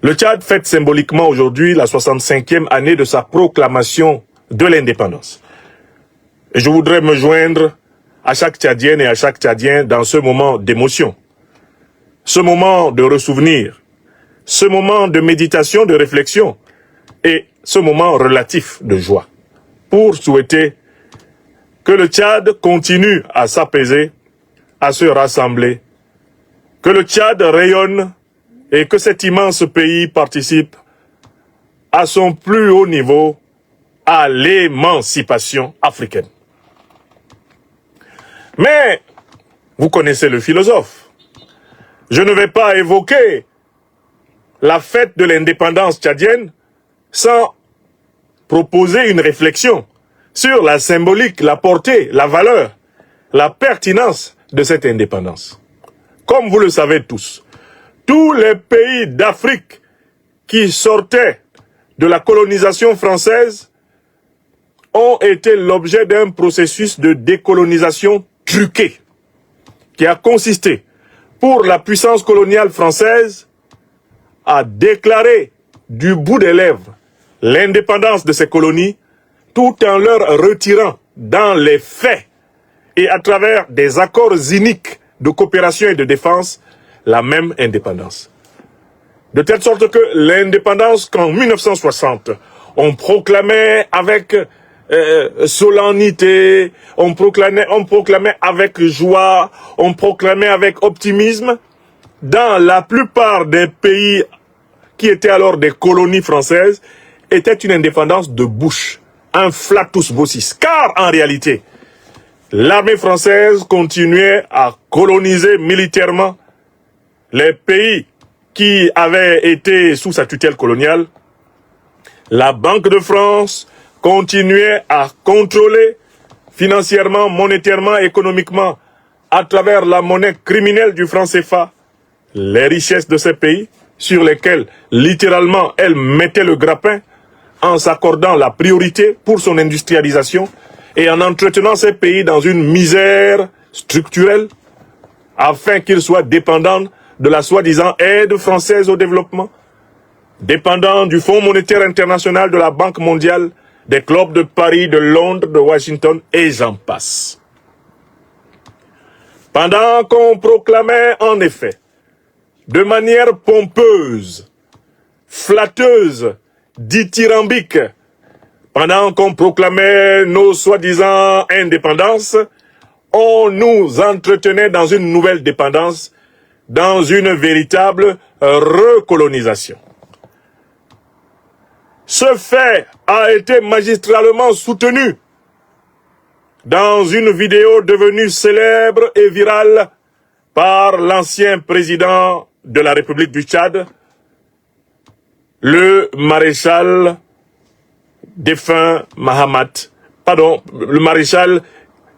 Le Tchad fête symboliquement aujourd'hui la 65e année de sa proclamation de l'indépendance. Et je voudrais me joindre à chaque Tchadienne et à chaque Tchadien dans ce moment d'émotion, ce moment de ressouvenir, ce moment de méditation, de réflexion et ce moment relatif de joie, pour souhaiter que le Tchad continue à s'apaiser, à se rassembler, que le Tchad rayonne et que cet immense pays participe à son plus haut niveau à l'émancipation africaine. Mais, vous connaissez le philosophe. Je ne vais pas évoquer la fête de l'indépendance tchadienne sans proposer une réflexion sur la symbolique, la portée, la valeur, la pertinence de cette indépendance. Comme vous le savez tous les pays d'Afrique qui sortaient de la colonisation française ont été l'objet d'un processus de décolonisation truqué, qui a consisté, pour la puissance coloniale française, à déclarer du bout des lèvres l'indépendance de ces colonies, tout en leur retirant dans les faits et à travers des accords iniques de coopération et de défense, la même indépendance. De telle sorte que l'indépendance qu'en 1960, on proclamait avec solennité, on proclamait avec joie, on proclamait avec optimisme, dans la plupart des pays qui étaient alors des colonies françaises, était une indépendance de bouche, un flatus vocis, car en réalité, l'armée française continuait à coloniser militairement les pays qui avaient été sous sa tutelle coloniale. La Banque de France continuait à contrôler financièrement, monétairement, économiquement, à travers la monnaie criminelle du franc CFA, les richesses de ces pays, sur lesquelles, littéralement, elle mettait le grappin, en s'accordant la priorité pour son industrialisation et en entretenant ces pays dans une misère structurelle, afin qu'ils soient dépendants de la soi-disant aide française au développement, dépendants du Fonds monétaire international, de la Banque mondiale, des clubs de Paris, de Londres, de Washington, et j'en passe. Pendant qu'on proclamait en effet, de manière pompeuse, flatteuse, dithyrambique, pendant qu'on proclamait nos soi-disant indépendances, on nous entretenait dans une nouvelle dépendance, dans une véritable recolonisation. Ce fait a été magistralement soutenu dans une vidéo devenue célèbre et virale par l'ancien président de la République du Tchad, le maréchal défunt le maréchal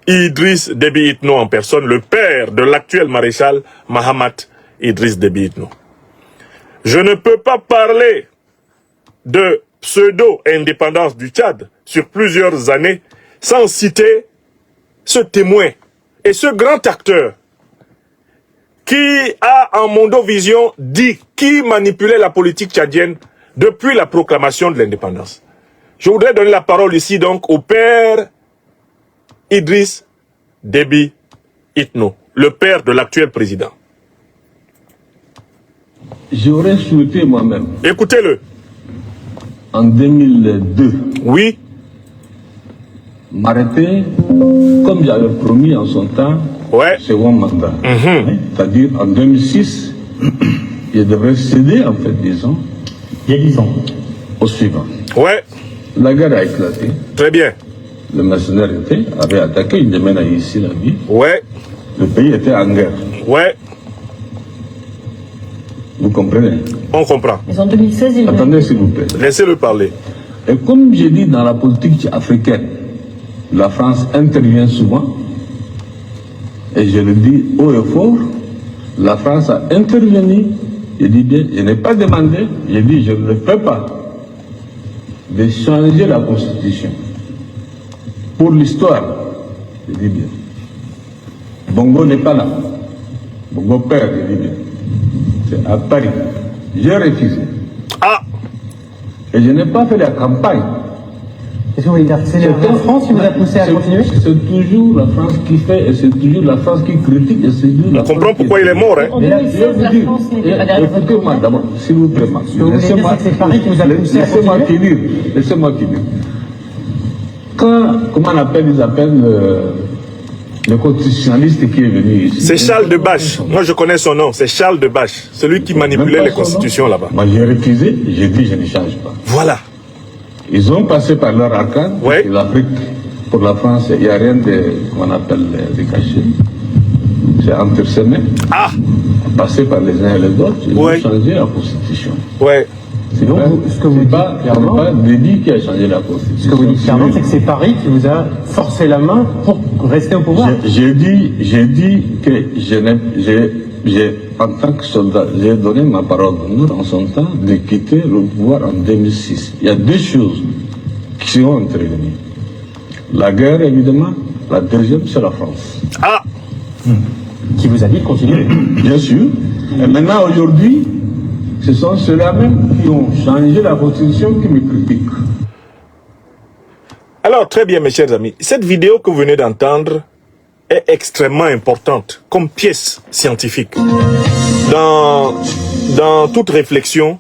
Idriss Déby Itno en personne, le père de l'actuel maréchal Mahamat Idriss Déby Itno. Je ne peux pas parler de pseudo-indépendance du Tchad sur plusieurs années sans citer ce témoin et ce grand acteur qui a en mondovision dit qui manipulait la politique tchadienne depuis la proclamation de l'indépendance. Je voudrais donner la parole ici donc au père Idriss Déby Itno, le père de l'actuel président. J'aurais souhaité moi-même. Écoutez-le. En 2002. Oui. M'arrêter, comme j'avais promis en son temps, second mandat. C'est-à-dire en 2006, je devrais céder, en fait, disons, il y a 10 ans, au suivant. Ouais. La guerre a éclaté. Très bien. Le mercenaire avait attaqué, il demande à ici la vie. Ouais. Le pays était en guerre. Ouais. Vous comprenez? On comprend. Mais en 2016, il... Attendez, s'il vous plaît. Laissez-le parler. Et comme j'ai dit dans la politique africaine, la France intervient souvent, et je le dis haut et fort, la France a intervenu, je dis bien, je n'ai pas demandé, je dis je ne le fais pas, de changer la constitution. Pour l'histoire, je dis bien. Bongo n'est pas là. Bongo père, je dis bien. C'est à Paris. J'ai refusé. Ah, Et je n'ai pas fait la campagne. Qu'est-ce que vous voulez dire? C'est la France qui vous a poussé à continuer? C'est toujours la France qui fait, et c'est toujours la France qui critique, et c'est toujours la on comprend France pourquoi il est mort. Hein. En 2016, la France n'était pas derrière votre Écoutez-moi d'abord, s'il vous plaît. que vous voulez dire, c'est que c'est Paris qui vous a poussé à Laissez-moi continuer? finir. Laissez-moi finir. Quand, comment on appelle, ils appellent le constitutionnaliste qui est venu ici. C'est Charles de Bache. Moi, je connais son nom. C'est Charles de Bache. Celui qui manipulait les constitutions là-bas. Moi, j'ai refusé, j'ai dit je ne change pas. Voilà. Ils ont passé par leur arcane. Ouais. Et l'Afrique, pour la France, il n'y a rien de, comment on appelle, de caché. C'est entre ses mains. Ah, Passé par les uns et les autres, ils Ouais. ont changé la Constitution. ouais. C'est Donc, pas, ce que vous c'est dites pas, clairement- c'est pas Déby qui a changé la Constitution. Ce que vous dites clairement, c'est que c'est Paris qui vous a forcé la main pour rester au pouvoir. J'ai dit que en tant que soldat, j'ai donné ma parole d'honneur en son temps de quitter le pouvoir en 2006. Il y a deux choses qui sont intervenues. La guerre, évidemment. La deuxième, c'est la France. Ah, Qui vous a dit de continuer. Bien sûr. Et maintenant, aujourd'hui, ce sont ceux-là même qui ont changé la Constitution qui me critiquent. alors très bien mes chers amis. Cette vidéo que vous venez d'entendre est extrêmement importante comme pièce scientifique. Dans toute réflexion,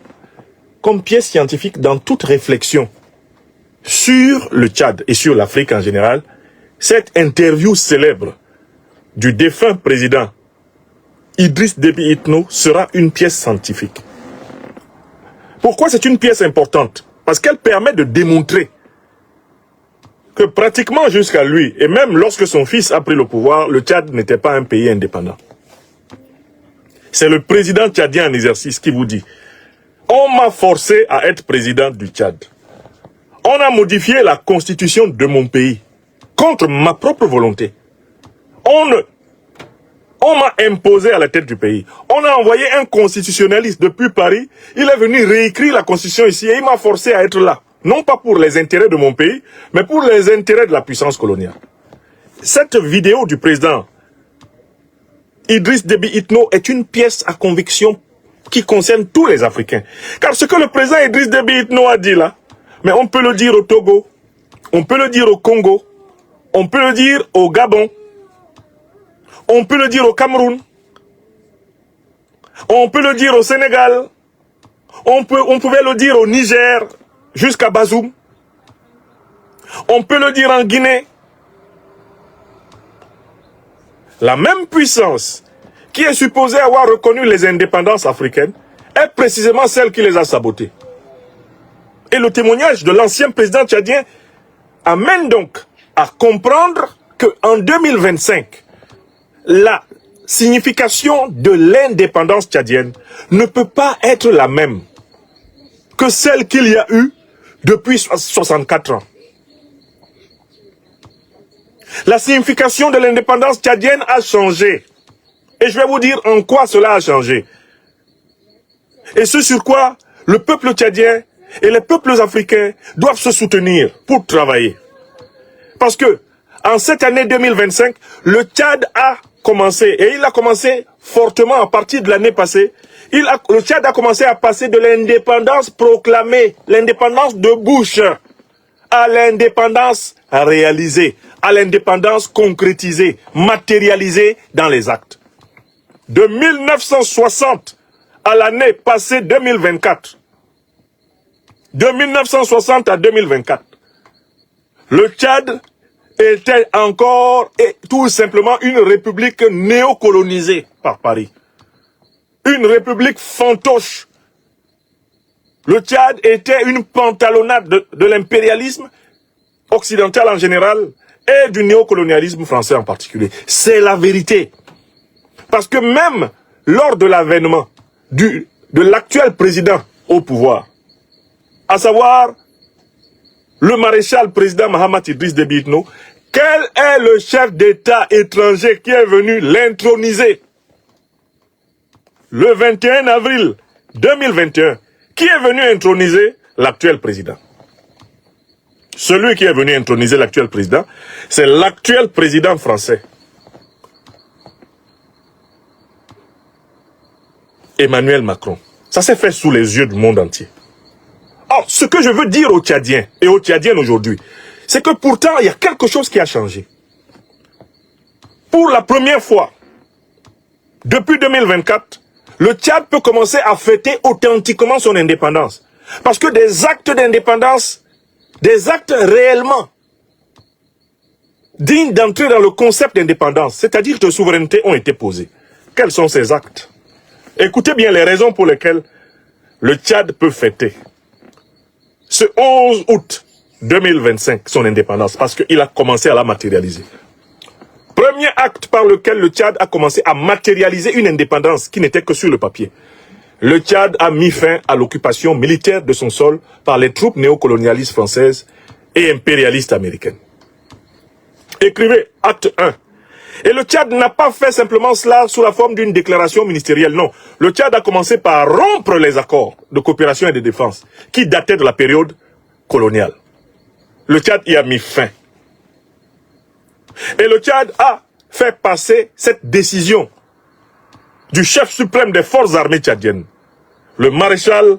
comme pièce scientifique dans toute réflexion sur le Tchad et sur l'Afrique en général, cette interview célèbre du défunt président Idriss Déby Itno sera une pièce scientifique. Pourquoi c'est une pièce importante? Parce qu'elle permet de démontrer que pratiquement jusqu'à lui, et même lorsque son fils a pris le pouvoir, le Tchad n'était pas un pays indépendant. C'est le président tchadien en exercice qui vous dit « On m'a forcé à être président du Tchad. On a modifié la constitution de mon pays contre ma propre volonté. On m'a imposé à la tête du pays. On a envoyé un constitutionnaliste depuis Paris. Il est venu réécrire la constitution ici et il m'a forcé à être là. Non pas pour les intérêts de mon pays, mais pour les intérêts de la puissance coloniale. » Cette vidéo du président Idriss Déby Itno est une pièce à conviction qui concerne tous les Africains. Car ce que le président Idriss Déby Itno a dit là, mais on peut le dire au Togo, on peut le dire au Congo, on peut le dire au Gabon, on peut le dire au Cameroun, on peut le dire au Sénégal, on pouvait le dire au Niger, jusqu'à Bazoum, on peut le dire en Guinée. La même puissance qui est supposée avoir reconnu les indépendances africaines est précisément celle qui les a sabotées. Et le témoignage de l'ancien président tchadien amène donc à comprendre qu'en 2025, la signification de l'indépendance tchadienne ne peut pas être la même que celle qu'il y a eu depuis 64 ans. La signification de l'indépendance tchadienne a changé. Et je vais vous dire en quoi cela a changé. Et ce sur quoi le peuple tchadien et les peuples africains doivent se soutenir pour travailler. Parce que en cette année 2025, le Tchad a commencé, et il a commencé fortement à partir de l'année passée, le Tchad a commencé à passer de l'indépendance proclamée, l'indépendance de bouche, à l'indépendance réalisée, à l'indépendance concrétisée, matérialisée dans les actes. De 1960 à l'année passée 2024, de 1960 à 2024, le Tchad était encore et tout simplement une république néocolonisée par Paris. Une république fantoche. Le Tchad était une pantalonnade de l'impérialisme occidental en général et du néocolonialisme français en particulier. C'est la vérité. Parce que même lors de l'avènement de l'actuel président au pouvoir, à savoir le maréchal président Mahamat Idriss Déby Itno, quel est le chef d'État étranger qui est venu l'introniser? Le 21 avril 2021, qui est venu introniser l'actuel président? Celui qui est venu introniser l'actuel président, c'est l'actuel président français, Emmanuel Macron. Ça s'est fait sous les yeux du monde entier. Or, ce que je veux dire aux Tchadiens et aux Tchadiennes aujourd'hui, c'est que pourtant, il y a quelque chose qui a changé. Pour la première fois, depuis 2024, le Tchad peut commencer à fêter authentiquement son indépendance. Parce que des actes d'indépendance, des actes réellement dignes d'entrer dans le concept d'indépendance, c'est-à-dire de souveraineté, ont été posés. Quels sont ces actes? Écoutez bien les raisons pour lesquelles le Tchad peut fêter ce 11 août 2025 son indépendance, parce qu'il a commencé à la matérialiser. Premier acte par lequel le Tchad a commencé à matérialiser une indépendance qui n'était que sur le papier. Le Tchad a mis fin à l'occupation militaire de son sol par les troupes néocolonialistes françaises et impérialistes américaines. Écrivez acte 1. Et le Tchad n'a pas fait simplement cela sous la forme d'une déclaration ministérielle, non. Le Tchad a commencé par rompre les accords de coopération et de défense qui dataient de la période coloniale. Le Tchad y a mis fin. Et le Tchad a fait passer cette décision du chef suprême des forces armées tchadiennes, le maréchal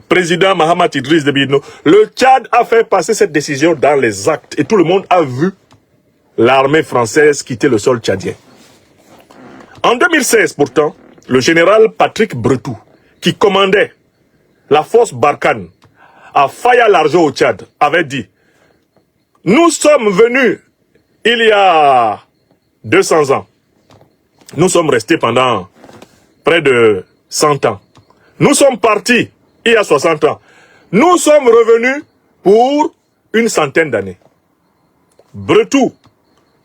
président Mahamat Idriss Déby Itno. Le Tchad a fait passer cette décision dans les actes et tout le monde a vu l'armée française quitter le sol tchadien. En 2016 pourtant, le général Patrick Bretou, qui commandait la force Barkhane à Faya-Largeau au Tchad, avait dit: nous sommes venus il y a 200 ans. Nous sommes restés pendant près de 100 ans. Nous sommes partis il y a 60 ans. Nous sommes revenus pour une centaine d'années. Bretou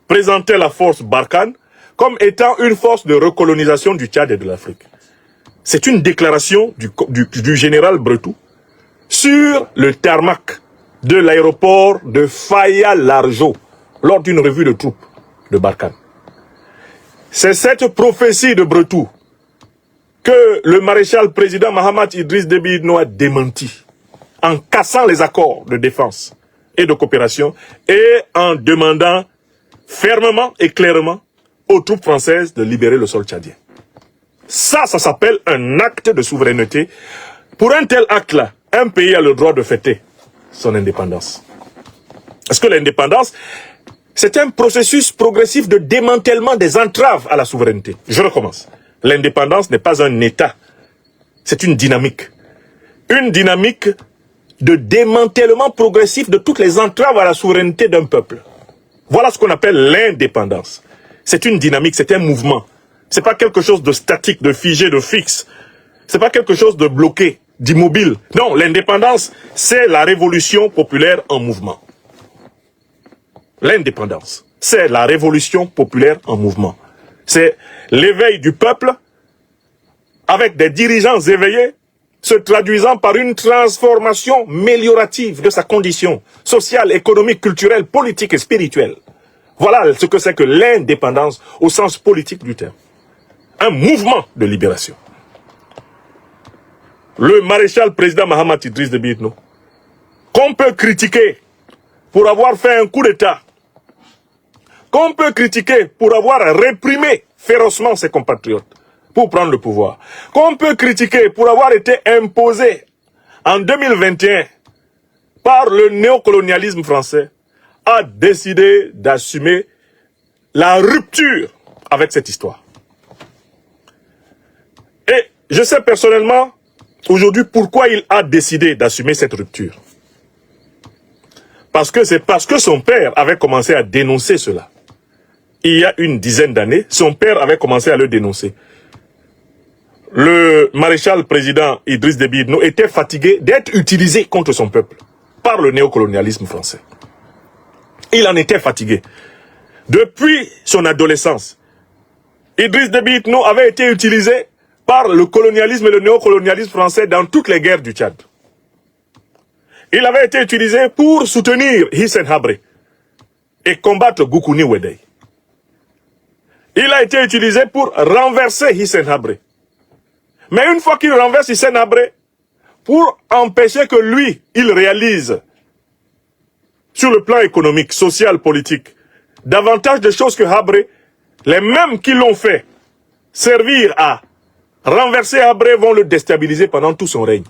présentait la force Barkhane comme étant une force de recolonisation du Tchad et de l'Afrique. C'est une déclaration du général Bretou sur le tarmac de l'aéroport de Faya-Largeau lors d'une revue de troupes de Barkhane. C'est cette prophétie de Bretou que le maréchal président Mahamat Idriss Déby Itno a démenti en cassant les accords de défense et de coopération et en demandant fermement et clairement aux troupes françaises de libérer le sol tchadien. Ça s'appelle un acte de souveraineté. Pour un tel acte-là, un pays a le droit de fêter son indépendance. Parce que l'indépendance, c'est un processus progressif de démantèlement des entraves à la souveraineté. Je recommence. L'indépendance n'est pas un État, c'est une dynamique. Une dynamique de démantèlement progressif de toutes les entraves à la souveraineté d'un peuple. Voilà ce qu'on appelle l'indépendance. C'est une dynamique, c'est un mouvement. C'est pas quelque chose de statique, de figé, de fixe. C'est pas quelque chose de bloqué, d'immobile. Non, l'indépendance, c'est la révolution populaire en mouvement. L'indépendance, c'est la révolution populaire en mouvement. C'est l'éveil du peuple avec des dirigeants éveillés se traduisant par une transformation améliorative de sa condition sociale, économique, culturelle, politique et spirituelle. Voilà ce que c'est que l'indépendance au sens politique du terme. Un mouvement de libération. Le maréchal président Mahamat Idriss Déby Itno, qu'on peut critiquer pour avoir fait un coup d'État, qu'on peut critiquer pour avoir réprimé férocement ses compatriotes pour prendre le pouvoir, qu'on peut critiquer pour avoir été imposé en 2021 par le néocolonialisme français, a décidé d'assumer la rupture avec cette histoire. Et je sais personnellement aujourd'hui pourquoi il a décidé d'assumer cette rupture. C'est parce que son père avait commencé à dénoncer cela. Il y a une dizaine d'années, son père avait commencé à le dénoncer. Le maréchal président Idriss Déby Itno était fatigué d'être utilisé contre son peuple par le néocolonialisme français. Il en était fatigué. Depuis son adolescence, Idriss Déby Itno avait été utilisé par le colonialisme et le néocolonialisme français dans toutes les guerres du Tchad. Il avait été utilisé pour soutenir Hissène Habré et combattre Goukouni Wedei. Il a été utilisé pour renverser Hissène Habré. Mais une fois qu'il renverse Hissène Habré, pour empêcher que lui, il réalise sur le plan économique, social, politique, davantage de choses que Habré, les mêmes qui l'ont fait servir à renverser Habré vont le déstabiliser pendant tout son règne.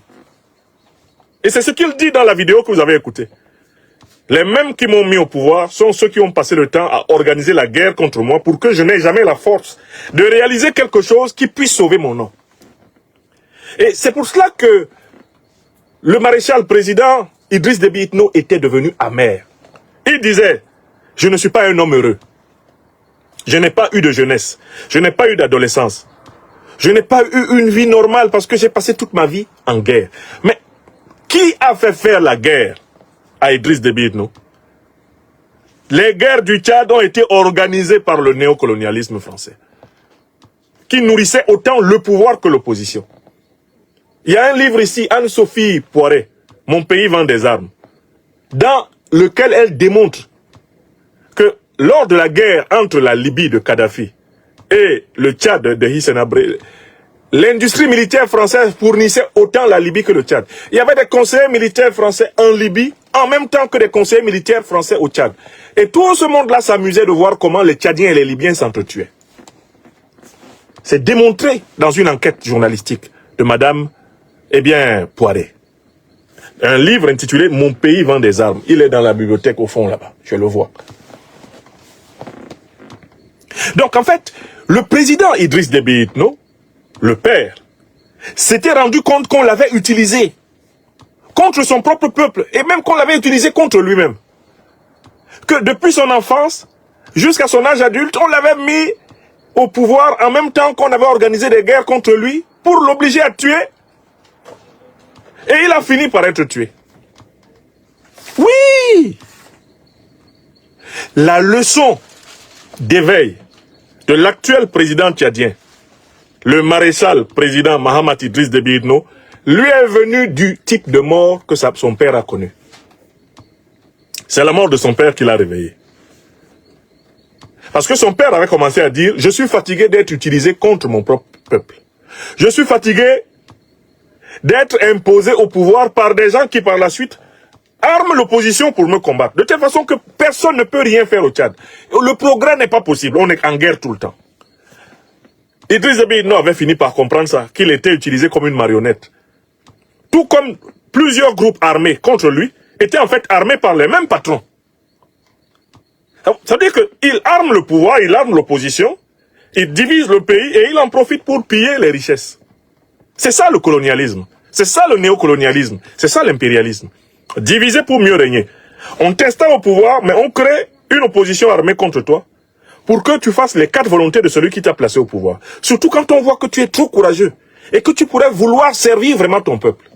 Et c'est ce qu'il dit dans la vidéo que vous avez écoutée. Les mêmes qui m'ont mis au pouvoir sont ceux qui ont passé le temps à organiser la guerre contre moi pour que je n'ai jamais la force de réaliser quelque chose qui puisse sauver mon nom. Et c'est pour cela que le maréchal président Idriss Déby Itno était devenu amer. Il disait, je ne suis pas un homme heureux. Je n'ai pas eu de jeunesse. Je n'ai pas eu d'adolescence. Je n'ai pas eu une vie normale parce que j'ai passé toute ma vie en guerre. Mais qui a fait faire la guerre à Idriss Déby Itno? Les guerres du Tchad ont été organisées par le néocolonialisme français, qui nourrissait autant le pouvoir que l'opposition. Il y a un livre ici, Anne-Sophie Poiret, Mon pays vend des armes, dans lequel elle démontre que lors de la guerre entre la Libye de Kadhafi et le Tchad de Hissène Habré, l'industrie militaire française fournissait autant la Libye que le Tchad. Il y avait des conseillers militaires français en Libye, en même temps que des conseillers militaires français au Tchad. Et tout ce monde-là s'amusait de voir comment les Tchadiens et les Libyens s'entretuaient. C'est démontré dans une enquête journalistique de Madame, Poiret. Un livre intitulé « Mon pays vend des armes ». Il est dans la bibliothèque au fond là-bas, je le vois. Donc en fait, le président Idriss Déby Itno, le père, s'était rendu compte qu'on l'avait utilisé contre son propre peuple et même qu'on l'avait utilisé contre lui-même. Que depuis son enfance jusqu'à son âge adulte, on l'avait mis au pouvoir en même temps qu'on avait organisé des guerres contre lui pour l'obliger à tuer. Et il a fini par être tué. Oui! La leçon d'éveil de l'actuel président tchadien, le maréchal président Mahamat Idriss Déby Itno, lui est venu du type de mort que son père a connu. C'est la mort de son père qui l'a réveillé. Parce que son père avait commencé à dire « Je suis fatigué d'être utilisé contre mon propre peuple. Je suis fatigué d'être imposé au pouvoir par des gens qui par la suite arment l'opposition pour me combattre. De telle façon que personne ne peut rien faire au Tchad. Le progrès n'est pas possible, on est en guerre tout le temps. » Idriss Déby Itno avait fini par comprendre ça, qu'il était utilisé comme une marionnette. Tout comme plusieurs groupes armés contre lui étaient en fait armés par les mêmes patrons. Ça veut dire qu'il arme le pouvoir, il arme l'opposition, il divise le pays et il en profite pour piller les richesses. C'est ça le colonialisme, c'est ça le néocolonialisme, c'est ça l'impérialisme. Diviser pour mieux régner. On t'installe au pouvoir, mais on crée une opposition armée contre toi pour que tu fasses les 4 volontés de celui qui t'a placé au pouvoir. Surtout quand on voit que tu es trop courageux et que tu pourrais vouloir servir vraiment ton peuple.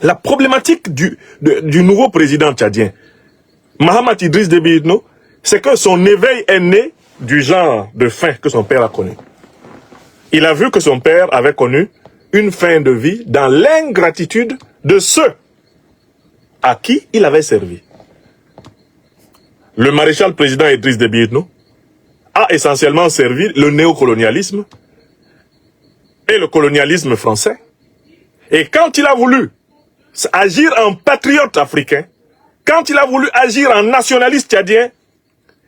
La problématique du nouveau président tchadien, Mahamat Idriss Déby Itno, c'est que son éveil est né du genre de fin que son père a connu. Il a vu que son père avait connu une fin de vie dans l'ingratitude de ceux à qui il avait servi. Le maréchal président Idriss Déby Itno a essentiellement servi le néocolonialisme et le colonialisme français. Et quand il a voulu agir en patriote africain, quand il a voulu agir en nationaliste tchadien,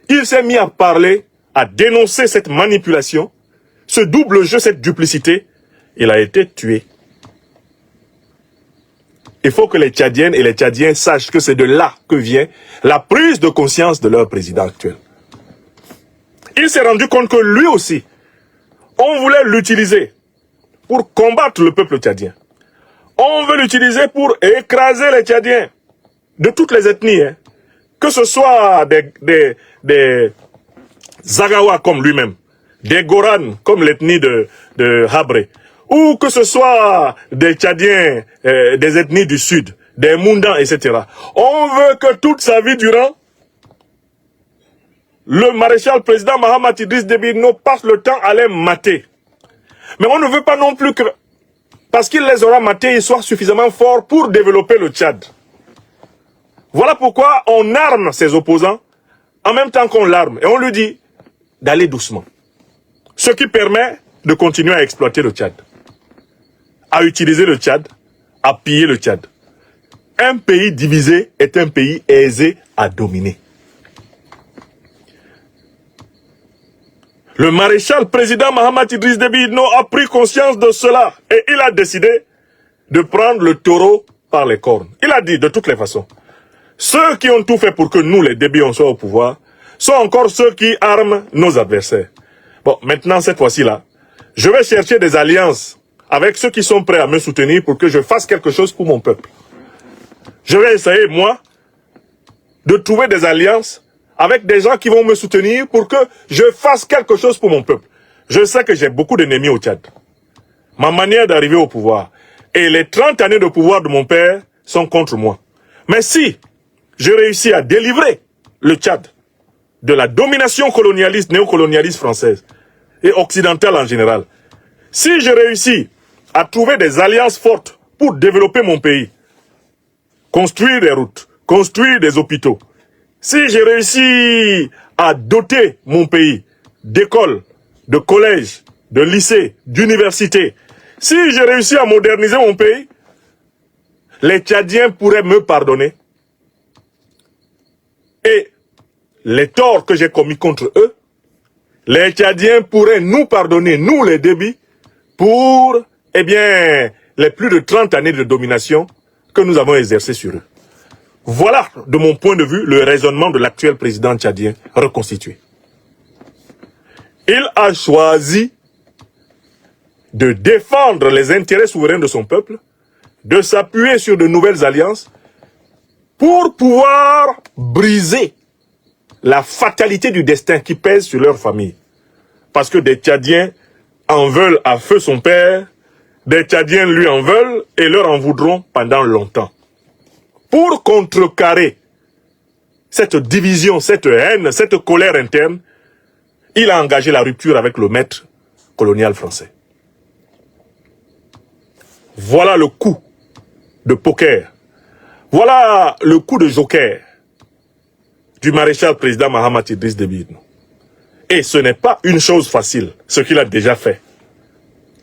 il s'est mis à parler, à dénoncer cette manipulation, ce double jeu, cette duplicité. Il a été tué. Il faut que les Tchadiennes et les Tchadiens sachent que c'est de là que vient la prise de conscience de leur président actuel. Il s'est rendu compte que lui aussi, on voulait l'utiliser pour combattre le peuple tchadien. On veut l'utiliser pour écraser les Tchadiens de toutes les ethnies. Hein. Que ce soit des Zagawa comme lui-même, des Goran comme l'ethnie de Habré, ou que ce soit des Tchadiens, des ethnies du sud, des Moundans, etc. On veut que toute sa vie durant, le maréchal président Mahamat Idriss Déby Itno passe le temps à les mater. Mais on ne veut pas non plus que, parce qu'il les aura matés, ils soient suffisamment forts pour développer le Tchad. Voilà pourquoi on arme ses opposants en même temps qu'on l'arme. Et on lui dit d'aller doucement. Ce qui permet de continuer à exploiter le Tchad. À utiliser le Tchad, à piller le Tchad. Un pays divisé est un pays aisé à dominer. Le maréchal président Mahamat Idriss Déby Itno a pris conscience de cela et il a décidé de prendre le taureau par les cornes. Il a dit de toutes les façons, ceux qui ont tout fait pour que nous, les débits, on soit au pouvoir, sont encore ceux qui arment nos adversaires. Bon, maintenant, cette fois-ci-là, je vais chercher des alliances avec ceux qui sont prêts à me soutenir pour que je fasse quelque chose pour mon peuple. Je vais essayer, moi, de trouver des alliances avec des gens qui vont me soutenir pour que je fasse quelque chose pour mon peuple. Je sais que j'ai beaucoup d'ennemis au Tchad. Ma manière d'arriver au pouvoir et les 30 années de pouvoir de mon père sont contre moi. Mais si je réussis à délivrer le Tchad de la domination colonialiste, néocolonialiste française et occidentale en général, si je réussis à trouver des alliances fortes pour développer mon pays, construire des routes, construire des hôpitaux, si j'ai réussi à doter mon pays d'écoles, de collèges, de lycées, d'universités, si j'ai réussi à moderniser mon pays, les Tchadiens pourraient me pardonner. Et les torts que j'ai commis contre eux, les Tchadiens pourraient nous pardonner, nous les débits, pour, eh bien, les plus de 30 années de domination que nous avons exercées sur eux. Voilà, de mon point de vue, le raisonnement de l'actuel président tchadien reconstitué. Il a choisi de défendre les intérêts souverains de son peuple, de s'appuyer sur de nouvelles alliances pour pouvoir briser la fatalité du destin qui pèse sur leur famille. Parce que des Tchadiens en veulent à feu son père, des Tchadiens lui en veulent et leur en voudront pendant longtemps. Pour contrecarrer cette division, cette haine, cette colère interne, il a engagé la rupture avec le maître colonial français. Voilà le coup de poker. Voilà le coup de joker du maréchal président Mahamat Idriss Déby Itno. Et ce n'est pas une chose facile, ce qu'il a déjà fait.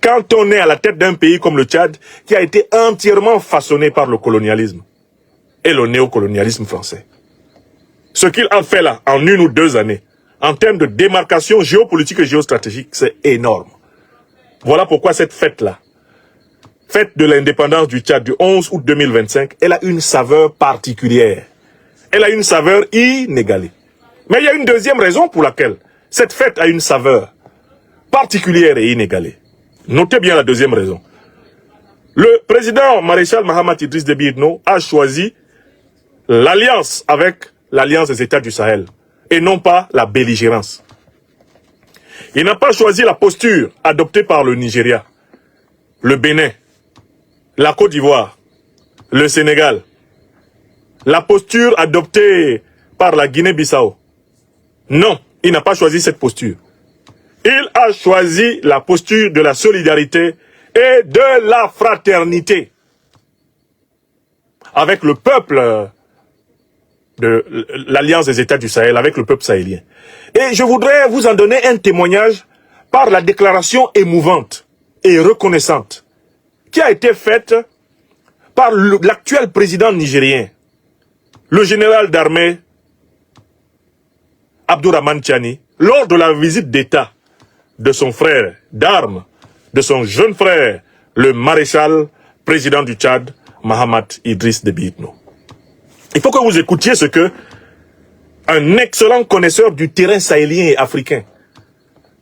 Quand on est à la tête d'un pays comme le Tchad, qui a été entièrement façonné par le colonialisme et le néocolonialisme français. Ce qu'il a fait là, en 1 ou 2 années, en termes de démarcation géopolitique et géostratégique, c'est énorme. Voilà pourquoi cette fête-là, fête de l'indépendance du Tchad du 11 août 2025, elle a une saveur particulière. Elle a une saveur inégalée. Mais il y a une deuxième raison pour laquelle cette fête a une saveur particulière et inégalée. Notez bien la deuxième raison. Le président maréchal Mahamat Idriss Déby Itno a choisi l'alliance avec l'Alliance des États du Sahel et non pas la belligérance. Il n'a pas choisi la posture adoptée par le Nigeria, le Bénin, la Côte d'Ivoire, le Sénégal, la posture adoptée par la Guinée-Bissau. Non, il n'a pas choisi cette posture. Il a choisi la posture de la solidarité et de la fraternité avec le peuple de l'Alliance des États du Sahel, avec le peuple sahélien. Et je voudrais vous en donner un témoignage par la déclaration émouvante et reconnaissante qui a été faite par l'actuel président nigérien, le général d'armée Abdourahmane Tiani, lors de la visite d'État de son frère d'armes, de son jeune frère, le maréchal président du Tchad, Mahamat Idriss Déby Itno. Il faut que vous écoutiez ce que un excellent connaisseur du terrain sahélien et africain,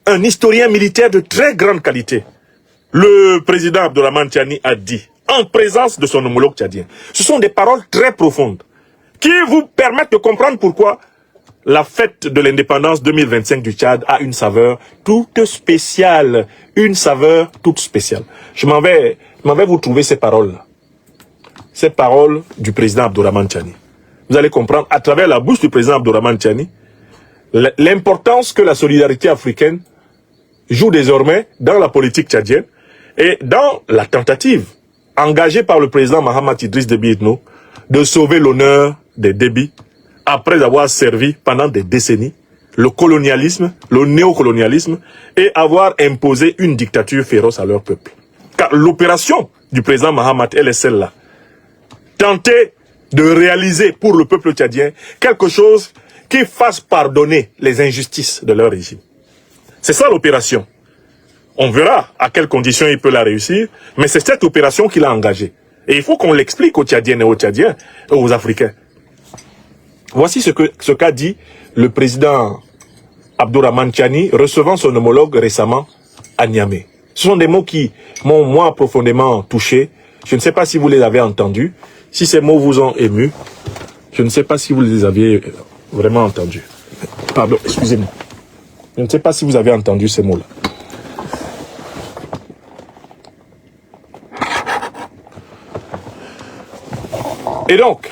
un historien militaire de très grande qualité, le président Abdourahmane Tiani a dit, en présence de son homologue tchadien. Ce sont des paroles très profondes qui vous permettent de comprendre pourquoi la fête de l'indépendance 2025 du Tchad a une saveur toute spéciale. Une saveur toute spéciale. Je m'en vais vous trouver ces paroles-là. Ces paroles du président Abdourahmane Tiani. Vous allez comprendre à travers la bouche du président Abdourahmane Tiani l'importance que la solidarité africaine joue désormais dans la politique tchadienne et dans la tentative engagée par le président Mahamat Idriss Déby Itno de sauver l'honneur des Déby après avoir servi pendant des décennies le colonialisme, le néocolonialisme et avoir imposé une dictature féroce à leur peuple. Car l'opération du président Mahamat, elle est celle-là. Tenter de réaliser pour le peuple tchadien quelque chose qui fasse pardonner les injustices de leur régime. C'est ça l'opération. On verra à quelles conditions il peut la réussir, mais c'est cette opération qu'il a engagée. Et il faut qu'on l'explique aux Tchadiennes et aux Tchadiens et aux Africains. Voici ce qu'a dit le président Abdourahmane Tiani, recevant son homologue récemment à Niamey. Ce sont des mots qui m'ont, moi, profondément touché. Je ne sais pas si vous les avez entendus. Si ces mots vous ont ému, je ne sais pas si vous les aviez vraiment entendus. Pardon, excusez-moi. Je ne sais pas si vous avez entendu ces mots-là. Et donc,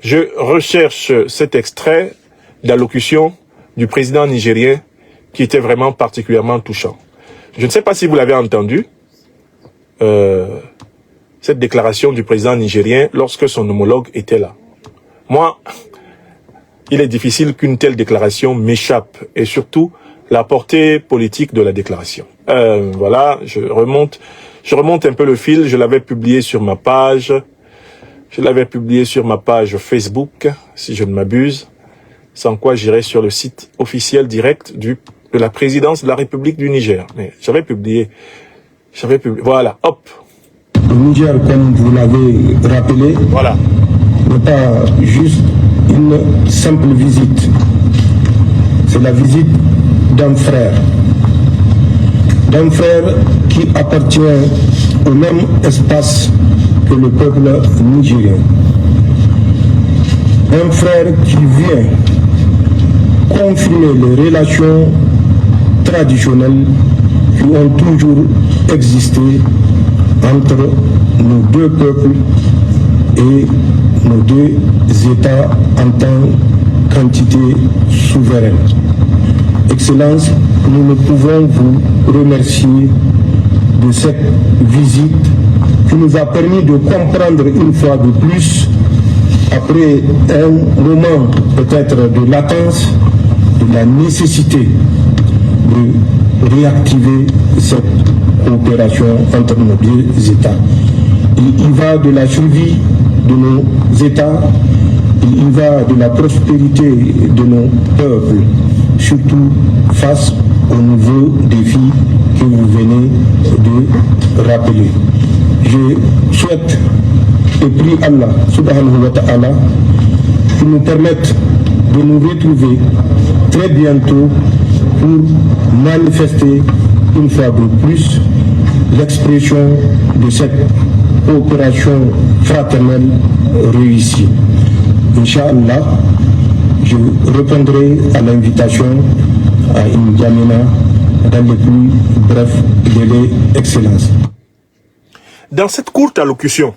je recherche cet extrait d'allocution du président nigérien qui était vraiment particulièrement touchant. Je ne sais pas si vous l'avez entendu, cette déclaration du président nigérien lorsque son homologue était là. Moi, il est difficile qu'une telle déclaration m'échappe, et surtout la portée politique de la déclaration. Voilà, je remonte un peu le fil, je l'avais publié sur ma page, Facebook, si je ne m'abuse, sans quoi j'irai sur le site officiel direct de la présidence de la République du Niger. Mais j'avais publié, voilà, hop. Le Niger, comme vous l'avez rappelé, voilà, n'est pas juste une simple visite. C'est la visite d'un frère qui appartient au même espace que le peuple nigérien. Un frère qui vient confirmer les relations traditionnelles qui ont toujours existé entre nos deux peuples et nos deux États en tant qu'entité souveraine. Excellence, nous ne pouvons vous remercier de cette visite qui nous a permis de comprendre une fois de plus, après un moment peut-être de latence, de la nécessité de réactiver cette coopération entre nos deux États. Il y va de la survie de nos États, il y va de la prospérité de nos peuples, surtout face aux nouveaux défis que vous venez de rappeler. Je souhaite et prie Allah subhanahu wa ta'ala qui nous permette de nous retrouver très bientôt pour manifester une fois de plus l'expression de cette coopération fraternelle réussie. Inch'Allah, je répondrai à l'invitation à N'Djamena dans les plus brefs délais, Excellence. Dans cette courte allocution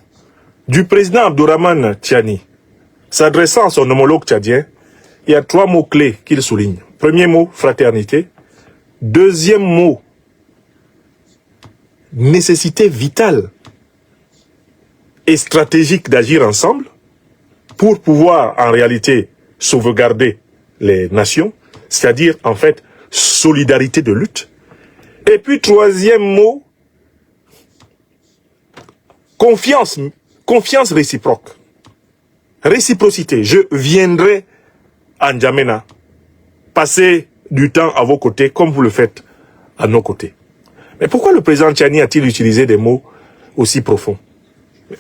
du président Abdourahmane Tiani, s'adressant à son homologue tchadien, il y a 3 mots-clés qu'il souligne. Premier mot, fraternité. Deuxième mot, nécessité vitale et stratégique d'agir ensemble pour pouvoir en réalité sauvegarder les nations, c'est-à-dire en fait solidarité de lutte. Et puis troisième mot, confiance réciproque. Réciprocité. Je viendrai à N'Djamena passer du temps à vos côtés comme vous le faites à nos côtés. Mais pourquoi le président Tiani a-t-il utilisé des mots aussi profonds?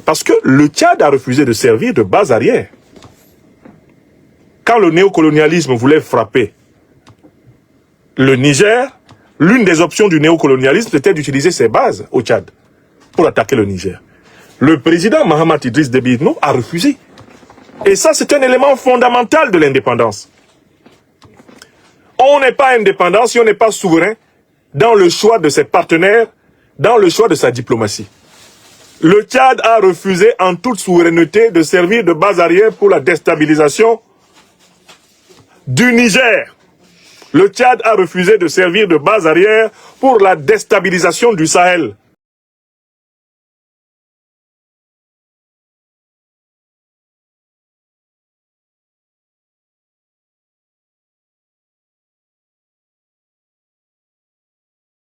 Parce que le Tchad a refusé de servir de base arrière. Quand le néocolonialisme voulait frapper le Niger, l'une des options du néocolonialisme c'était d'utiliser ses bases au Tchad pour attaquer le Niger. Le président Mahamat Idriss Déby Itno a refusé. Et ça, c'est un élément fondamental de l'indépendance. On n'est pas indépendant si on n'est pas souverain dans le choix de ses partenaires, dans le choix de sa diplomatie. Le Tchad a refusé en toute souveraineté de servir de base arrière pour la déstabilisation du Niger. Le Tchad a refusé de servir de base arrière pour la déstabilisation du Sahel.